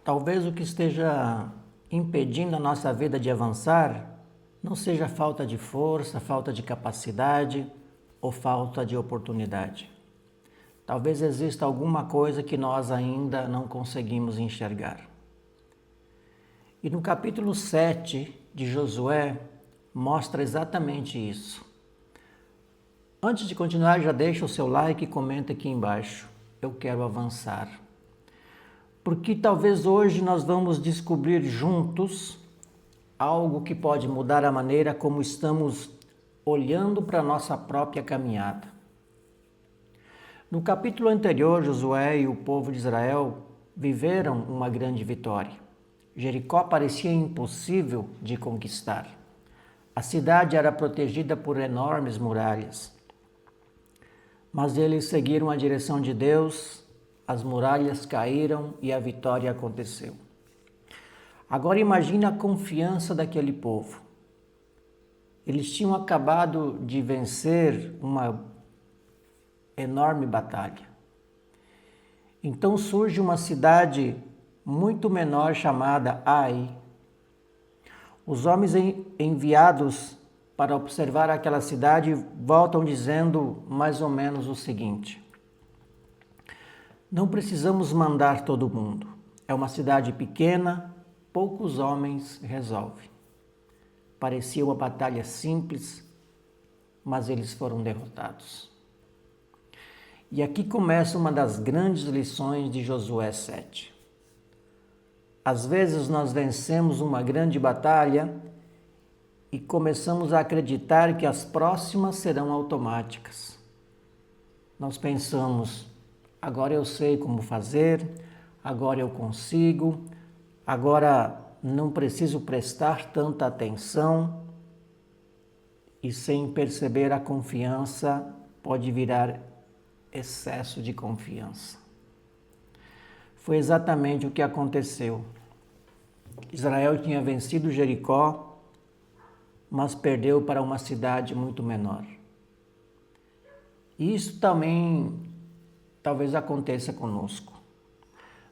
Talvez o que esteja impedindo a nossa vida de avançar não seja falta de força, falta de capacidade ou falta de oportunidade. Talvez exista alguma coisa que nós ainda não conseguimos enxergar. E no capítulo 7 de Josué mostra exatamente isso. Antes de continuar, já deixa o seu like e comenta aqui embaixo. Eu quero avançar. Porque talvez hoje nós vamos descobrir juntos algo que pode mudar a maneira como estamos olhando para a nossa própria caminhada. No capítulo anterior, Josué e o povo de Israel viveram uma grande vitória. Jericó parecia impossível de conquistar. A cidade era protegida por enormes muralhas. Mas eles seguiram a direção de Deus, as muralhas caíram e a vitória aconteceu. Agora imagine a confiança daquele povo. Eles tinham acabado de vencer uma enorme batalha. Então surge uma cidade muito menor chamada Ai. Os homens enviados para observar aquela cidade voltam dizendo mais ou menos o seguinte: não precisamos mandar todo mundo. É uma cidade pequena, poucos homens resolvem. Parecia uma batalha simples, mas eles foram derrotados. E aqui começa uma das grandes lições de Josué 7. Às vezes nós vencemos uma grande batalha e começamos a acreditar que as próximas serão automáticas. Nós pensamos, agora eu sei como fazer, agora eu consigo, agora não preciso prestar tanta atenção, e sem perceber a confiança pode virar excesso de confiança. Foi exatamente o que aconteceu. Israel tinha vencido Jericó, mas perdeu para uma cidade muito menor. E isso também talvez aconteça conosco.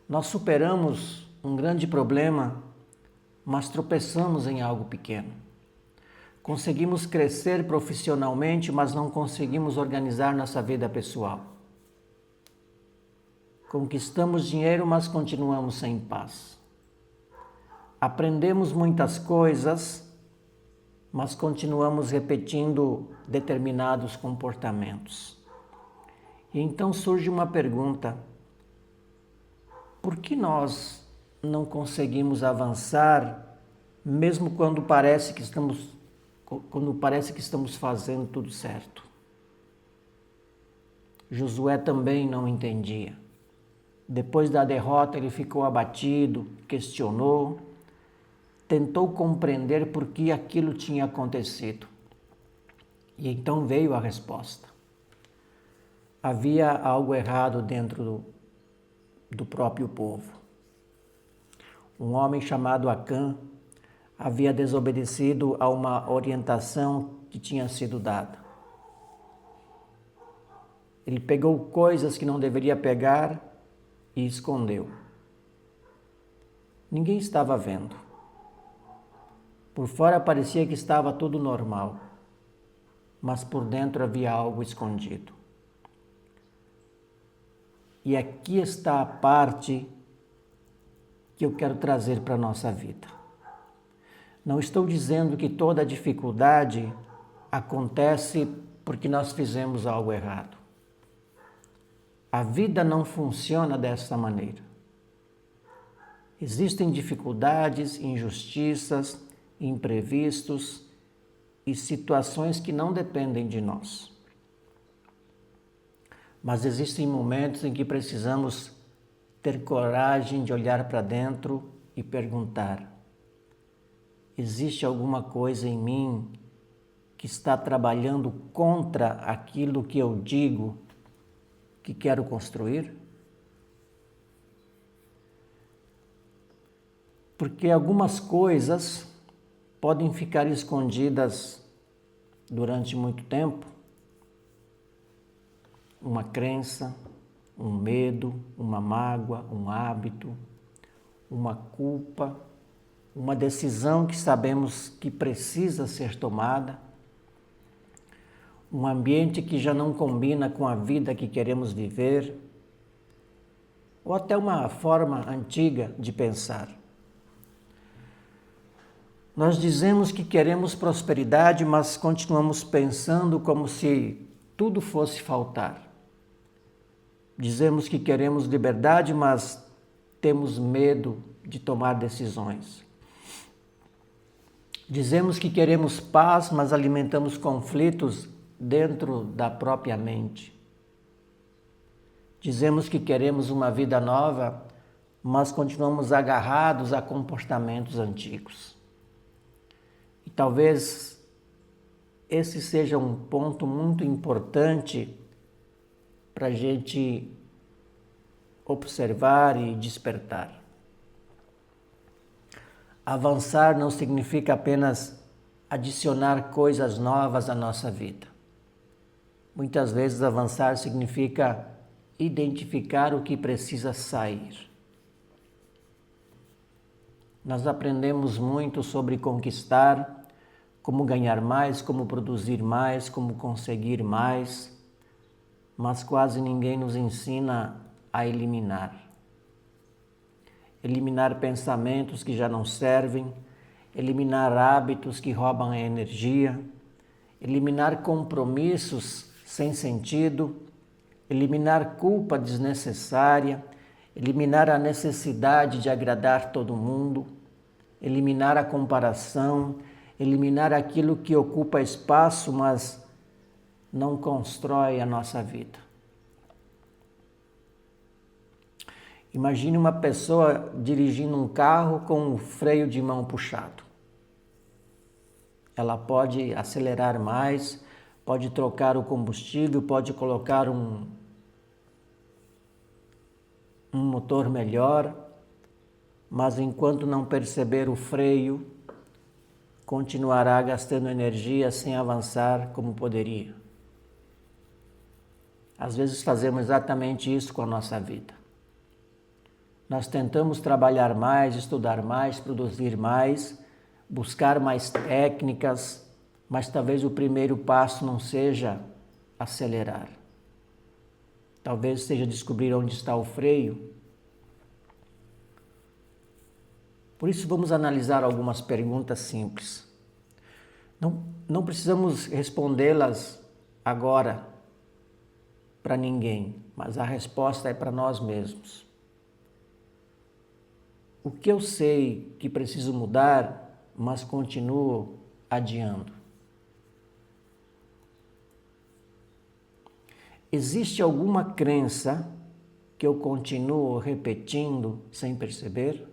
Nós superamos um grande problema, mas tropeçamos em algo pequeno. Conseguimos crescer profissionalmente, mas não conseguimos organizar nossa vida pessoal. Conquistamos dinheiro, mas continuamos sem paz. Aprendemos muitas coisas, mas continuamos repetindo determinados comportamentos. E então surge uma pergunta: por que nós não conseguimos avançar, mesmo quando parece que estamos fazendo tudo certo? Josué também não entendia. Depois da derrota, ele ficou abatido, questionou, tentou compreender por que aquilo tinha acontecido. E então veio a resposta. Havia algo errado dentro do próprio povo. Um homem chamado Acã havia desobedecido a uma orientação que tinha sido dada. Ele pegou coisas que não deveria pegar e escondeu. Ninguém estava vendo. Por fora parecia que estava tudo normal, mas por dentro havia algo escondido. E aqui está a parte que eu quero trazer para a nossa vida. Não estou dizendo que toda dificuldade acontece porque nós fizemos algo errado. A vida não funciona dessa maneira. Existem dificuldades, injustiças, imprevistos e situações que não dependem de nós. Mas existem momentos em que precisamos ter coragem de olhar para dentro e perguntar: existe alguma coisa em mim que está trabalhando contra aquilo que eu digo que quero construir? Porque algumas coisas podem ficar escondidas durante muito tempo. Uma crença, um medo, uma mágoa, um hábito, uma culpa, uma decisão que sabemos que precisa ser tomada, um ambiente que já não combina com a vida que queremos viver, ou até uma forma antiga de pensar. Nós dizemos que queremos prosperidade, mas continuamos pensando como se tudo fosse faltar. Dizemos que queremos liberdade, mas temos medo de tomar decisões. Dizemos que queremos paz, mas alimentamos conflitos dentro da própria mente. Dizemos que queremos uma vida nova, mas continuamos agarrados a comportamentos antigos. E talvez esse seja um ponto muito importante para a gente observar e despertar. Avançar não significa apenas adicionar coisas novas à nossa vida. Muitas vezes avançar significa identificar o que precisa sair. Nós aprendemos muito sobre conquistar, como ganhar mais, como produzir mais, como conseguir mais, mas quase ninguém nos ensina a eliminar. Eliminar pensamentos que já não servem, eliminar hábitos que roubam a energia, eliminar compromissos sem sentido, eliminar culpa desnecessária, eliminar a necessidade de agradar todo mundo, eliminar a comparação, eliminar aquilo que ocupa espaço, mas não constrói a nossa vida. Imagine uma pessoa dirigindo um carro com o freio de mão puxado. Ela pode acelerar mais, pode trocar o combustível, pode colocar um motor melhor, mas enquanto não perceber o freio, continuará gastando energia sem avançar como poderia. Às vezes fazemos exatamente isso com a nossa vida. Nós tentamos trabalhar mais, estudar mais, produzir mais, buscar mais técnicas, mas talvez o primeiro passo não seja acelerar. Talvez seja descobrir onde está o freio. Por isso vamos analisar algumas perguntas simples. Não precisamos respondê-las agora para ninguém, mas a resposta é para nós mesmos. O que eu sei que preciso mudar, mas continuo adiando? Existe alguma crença que eu continuo repetindo sem perceber?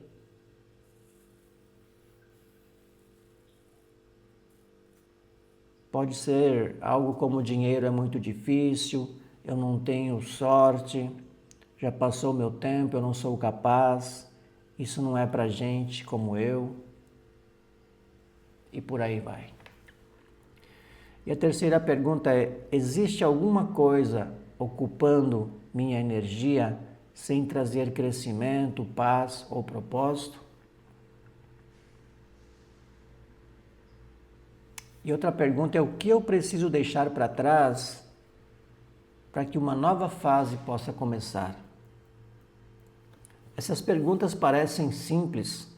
Pode ser algo como o dinheiro é muito difícil, eu não tenho sorte, já passou meu tempo, eu não sou capaz, isso não é pra gente como eu, e por aí vai. E a terceira pergunta é: existe alguma coisa ocupando minha energia sem trazer crescimento, paz ou propósito? E outra pergunta é: o que eu preciso deixar para trás para que uma nova fase possa começar? Essas perguntas parecem simples,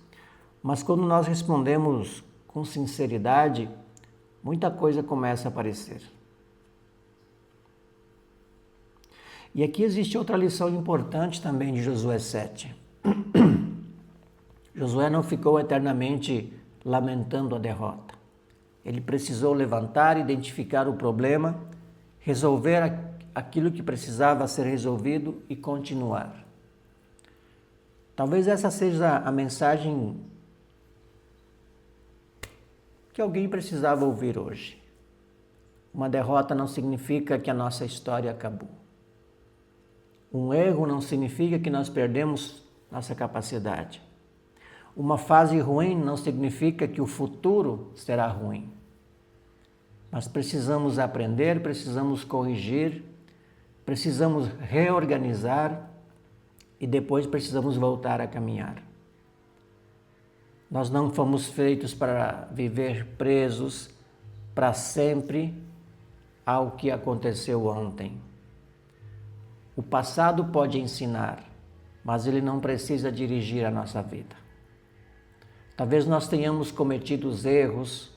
mas quando nós respondemos com sinceridade, muita coisa começa a aparecer. E aqui existe outra lição importante também de Josué 7. Josué não ficou eternamente lamentando a derrota. Ele precisou levantar, identificar o problema, resolver aquilo que precisava ser resolvido e continuar. Talvez essa seja a mensagem que alguém precisava ouvir hoje. Uma derrota não significa que a nossa história acabou. Um erro não significa que nós perdemos nossa capacidade. Uma fase ruim não significa que o futuro será ruim. Mas precisamos aprender, precisamos corrigir, precisamos reorganizar e depois precisamos voltar a caminhar. Nós não fomos feitos para viver presos para sempre ao que aconteceu ontem. O passado pode ensinar, mas ele não precisa dirigir a nossa vida. Talvez nós tenhamos cometido os erros,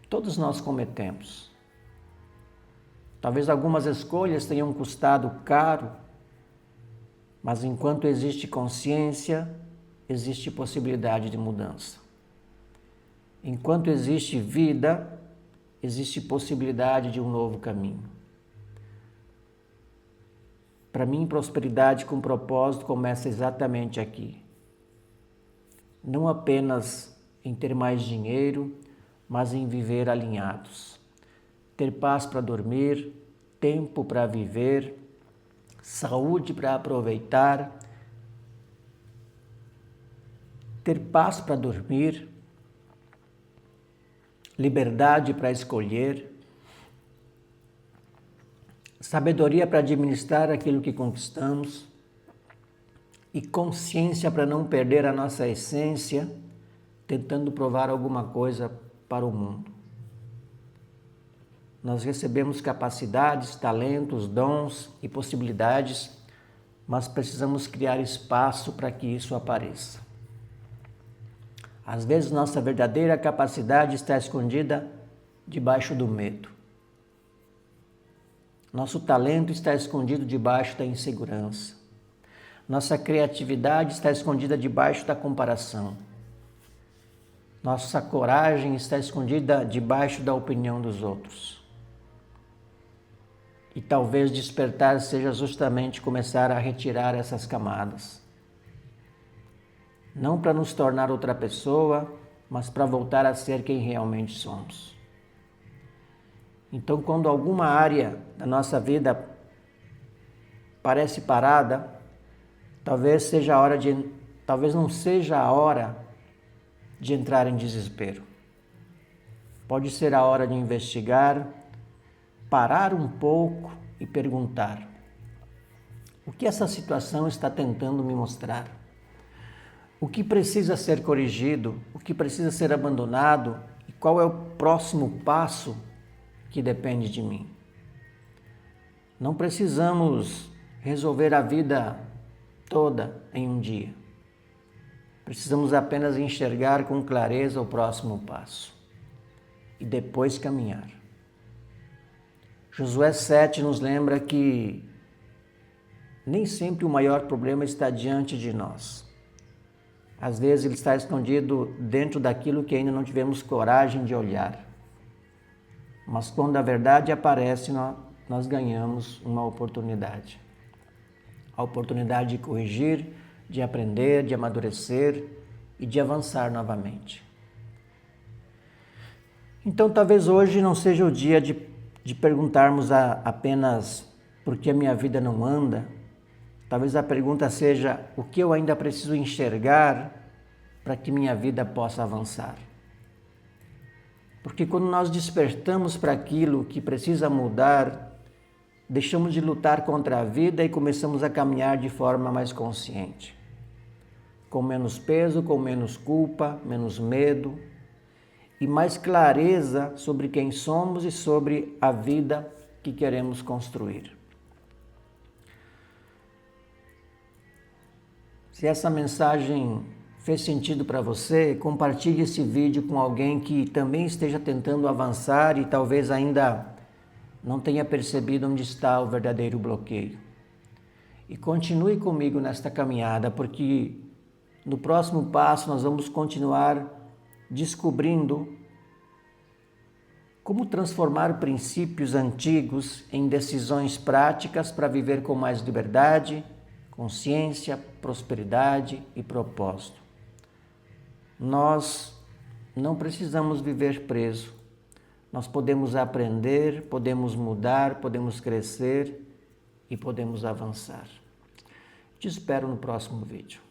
todos nós cometemos. Talvez algumas escolhas tenham custado caro, mas enquanto existe consciência, existe possibilidade de mudança. Enquanto existe vida, existe possibilidade de um novo caminho. Para mim, prosperidade com propósito começa exatamente aqui. Não apenas em ter mais dinheiro, mas em viver alinhados. Ter paz para dormir, tempo para viver, saúde para aproveitar. Ter paz para dormir, liberdade para escolher, sabedoria para administrar aquilo que conquistamos e consciência para não perder a nossa essência tentando provar alguma coisa para o mundo. Nós recebemos capacidades, talentos, dons e possibilidades, mas precisamos criar espaço para que isso apareça. Às vezes nossa verdadeira capacidade está escondida debaixo do medo. Nosso talento está escondido debaixo da insegurança. Nossa criatividade está escondida debaixo da comparação. Nossa coragem está escondida debaixo da opinião dos outros. E talvez despertar seja justamente começar a retirar essas camadas. Não para nos tornar outra pessoa, mas para voltar a ser quem realmente somos. Então, quando alguma área da nossa vida parece parada, talvez não seja a hora de entrar em desespero. Pode ser a hora de investigar, parar um pouco e perguntar: o que essa situação está tentando me mostrar? O que precisa ser corrigido? O que precisa ser abandonado? E qual é o próximo passo que depende de mim? Não precisamos resolver a vida toda em um dia. Precisamos apenas enxergar com clareza o próximo passo e depois caminhar. Josué 7 nos lembra que nem sempre o maior problema está diante de nós. Às vezes ele está escondido dentro daquilo que ainda não tivemos coragem de olhar. Mas quando a verdade aparece, nós ganhamos uma oportunidade. A oportunidade de corrigir, de aprender, de amadurecer e de avançar novamente. Então talvez hoje não seja o dia de perguntarmos apenas por que a minha vida não anda. Talvez a pergunta seja: o que eu ainda preciso enxergar para que minha vida possa avançar? Porque quando nós despertamos para aquilo que precisa mudar, deixamos de lutar contra a vida e começamos a caminhar de forma mais consciente. Com menos peso, com menos culpa, menos medo e mais clareza sobre quem somos e sobre a vida que queremos construir. Se essa mensagem fez sentido para você, compartilhe esse vídeo com alguém que também esteja tentando avançar e talvez ainda não tenha percebido onde está o verdadeiro bloqueio. E continue comigo nesta caminhada, porque no próximo passo nós vamos continuar descobrindo como transformar princípios antigos em decisões práticas para viver com mais liberdade, consciência, prosperidade e propósito. Nós não precisamos viver preso. Nós podemos aprender, podemos mudar, podemos crescer e podemos avançar. Te espero no próximo vídeo.